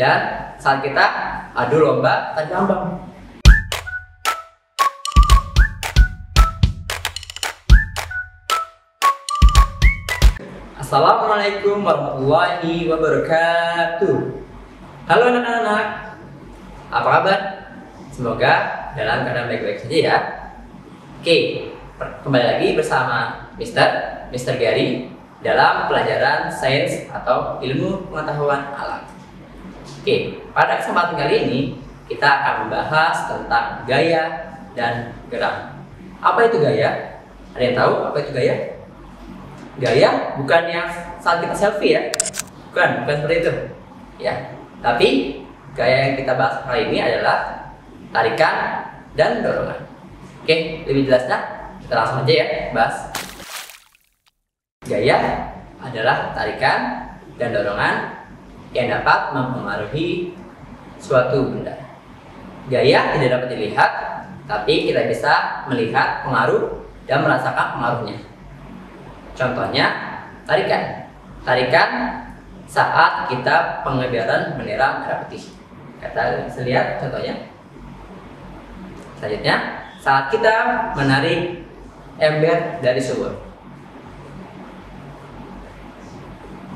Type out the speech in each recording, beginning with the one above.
dan saat kita adu lomba tarik tambang. Assalamualaikum warahmatullahi wabarakatuh. Halo anak-anak, apa kabar? Semoga dalam keadaan baik-baik saja ya. Oke, kembali lagi bersama Mr. Gary dalam pelajaran sains atau ilmu pengetahuan alam. Oke, pada kesempatan kali ini kita akan membahas tentang gaya dan gerak. Apa itu gaya? Ada yang tahu apa itu gaya? Gaya bukan yang saat kita selfie ya, bukan seperti itu ya. Tapi gaya yang kita bahas kali ini adalah tarikan dan dorongan. Oke, lebih jelasnya kita langsung aja ya bahas. Gaya adalah tarikan dan dorongan yang dapat mempengaruhi suatu benda. Gaya tidak dapat dilihat, tapi kita bisa melihat pengaruh dan merasakan pengaruhnya. Contohnya, tarikan. Tarikan saat kita pengibaran bendera merah putih. Kita bisa lihat contohnya. Selanjutnya, saat kita menarik ember dari sumur.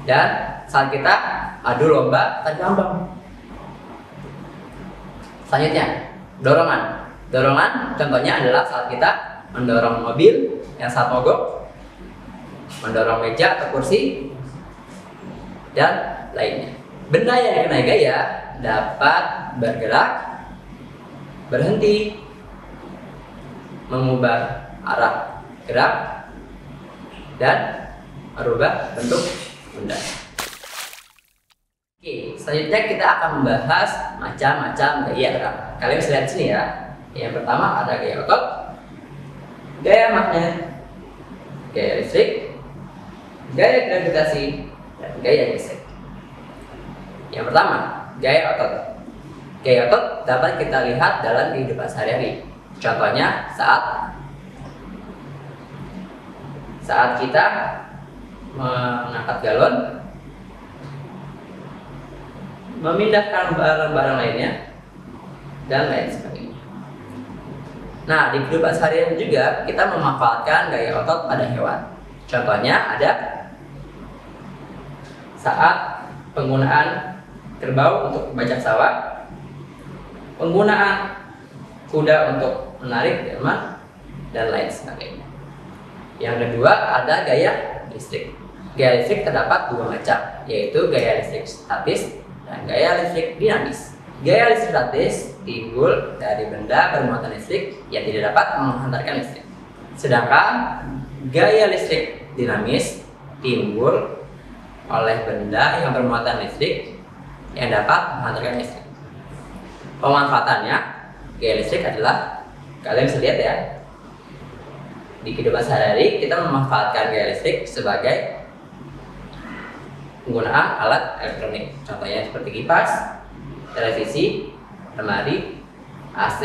Dan saat kita adu lomba tarik tambang. Selanjutnya, dorongan. Dorongan contohnya adalah saat kita mendorong mobil yang saat mogok, mendorong meja atau kursi, dan lainnya. Benda yang dikenai gaya dapat bergerak, berhenti, mengubah arah gerak, dan merubah bentuk benda. Oke, selanjutnya kita akan membahas macam-macam gaya gerak. Kalian bisa lihat sini ya. Yang pertama ada gaya otot, gaya magnet, gaya listrik, gaya gravitasi, dan gaya gesek. Yang pertama, gaya otot. Gaya otot dapat kita lihat dalam kehidupan sehari-hari. Contohnya saat kita mengangkat galon, memindahkan barang-barang lainnya, dan lain sebagainya. Nah, di kehidupan sehari-hari juga kita memanfaatkan gaya otot pada hewan. Contohnya ada saat penggunaan kerbau untuk membajak sawah, penggunaan kuda untuk menarik delman, dan lain sebagainya. Yang kedua ada gaya listrik. Gaya listrik terdapat dua macam, yaitu gaya listrik statis dan gaya listrik dinamis. Gaya listrik statis timbul dari benda bermuatan listrik yang tidak dapat menghantarkan listrik. Sedangkan gaya listrik dinamis timbul oleh benda yang bermuatan listrik yang dapat menghantarkan listrik. Pemanfaatannya, gaya listrik adalah, kalian bisa lihat ya, di kehidupan sehari-hari kita memanfaatkan gaya listrik sebagai penggunaan alat elektronik. Contohnya seperti kipas, televisi, lemari, AC,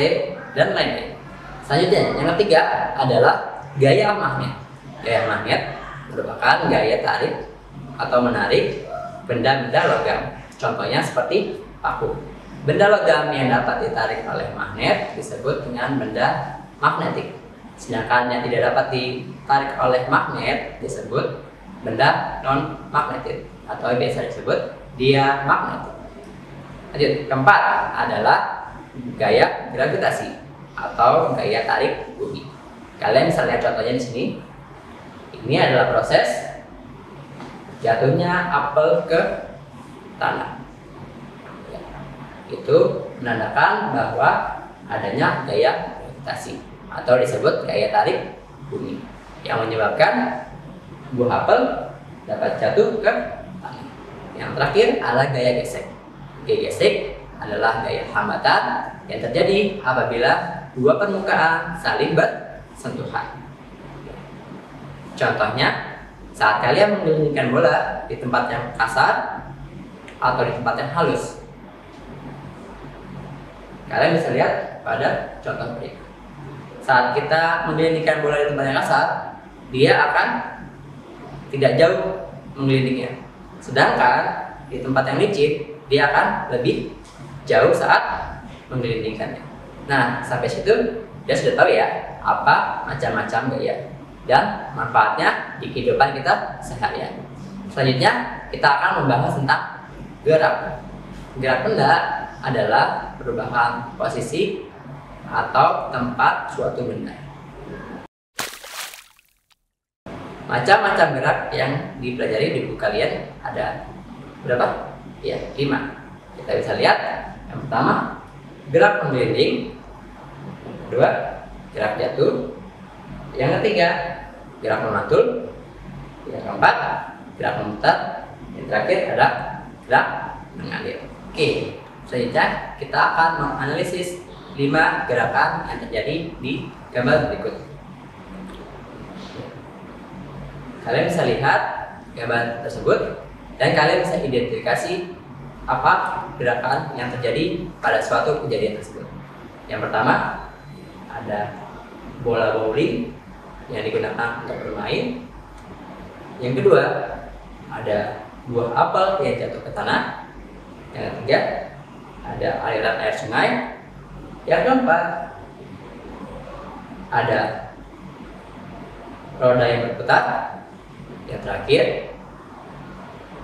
dan lain-lain. Selanjutnya, yang ketiga adalah gaya magnet. Gaya magnet merupakan gaya tarik atau menarik benda-benda logam. Contohnya seperti paku. Benda logam yang dapat ditarik oleh magnet disebut dengan benda magnetik. Sedangkan yang tidak dapat ditarik oleh magnet disebut benda non-magnetik atau biasa disebut diamagnetik. Lanjut, keempat adalah gaya gravitasi atau gaya tarik bumi. Kalian bisa lihat contohnya di sini. Ini adalah proses jatuhnya apel ke tanah. Itu menandakan bahwa adanya gaya gravitasi atau disebut gaya tarik bumi yang menyebabkan buah apel dapat jatuh ke tanah. Yang terakhir adalah gaya gesek. Gaya gesek adalah gaya hambatan yang terjadi apabila dua permukaan saling bersentuhan. Contohnya, saat kalian menggelindingkan bola di tempat yang kasar atau di tempat yang halus. Kalian bisa lihat pada contoh berikut. Saat kita menggelindingkan bola di tempat yang kasar, dia akan tidak jauh menggelindingnya. Sedangkan di tempat yang licin, dia akan lebih jauh saat menggelindingkannya. Nah, sampai situ dia sudah tahu ya apa macam-macam gaya dan manfaatnya di kehidupan kita seharian. Selanjutnya kita akan membahas tentang gerak. Gerak benda adalah perubahan posisi atau tempat suatu benda. Macam-macam gerak yang dipelajari di buku kalian ada berapa? Ya, 5. Kita bisa lihat. Yang pertama, gerak menggelinding. Kedua, gerak jatuh. Yang ketiga, gerak memantul. Yang keempat, gerak memutar. Yang terakhir adalah gerak mengalir. Oke, selanjutnya kita akan menganalisis 5 gerakan yang terjadi di gambar berikut. Kalian bisa lihat gambar tersebut dan kalian bisa identifikasi apa gerakan yang terjadi pada suatu kejadian tersebut. Yang pertama, ada bola bowling yang digunakan untuk bermain. Yang kedua, ada buah apel yang jatuh ke tanah. Yang ketiga, ada aliran air sungai. Yang keempat, ada roda yang berputar. Yang terakhir,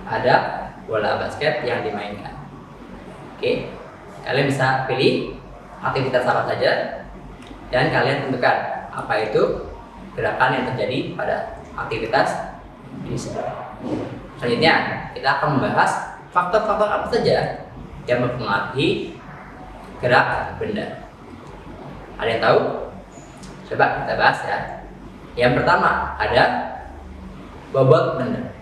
ada bola basket yang dimainkan. Oke, kalian bisa pilih aktivitas apa saja dan kalian tentukan apa itu gerakan yang terjadi pada aktivitas ini. Selanjutnya, kita akan membahas faktor-faktor apa saja yang mempengaruhi gerak benda. Ada yang tahu? Coba kita bahas ya. Yang pertama ada bobot benda.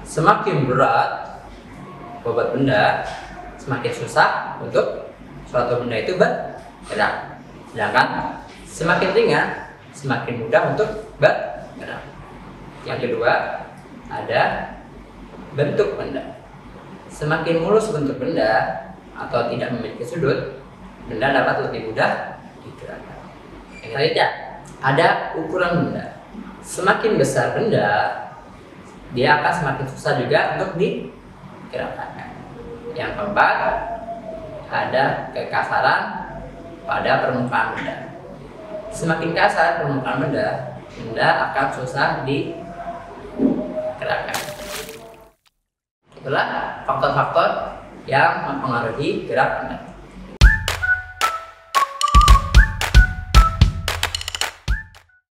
Semakin berat bobot benda, semakin susah untuk suatu benda itu bergerak. Sedangkan semakin ringan, semakin mudah untuk bergerak. Yang kedua, ada bentuk benda. Semakin mulus bentuk benda atau tidak memiliki sudut, benda dapat lebih mudah digerakkan. Yang selanjutnya, ada ukuran benda. Semakin besar benda, dia akan semakin susah juga untuk digerakkan. Yang keempat, ada kekasaran pada permukaan benda. Semakin kasar permukaan benda, benda akan susah digerakkan. Itulah faktor-faktor yang mempengaruhi gerak benda.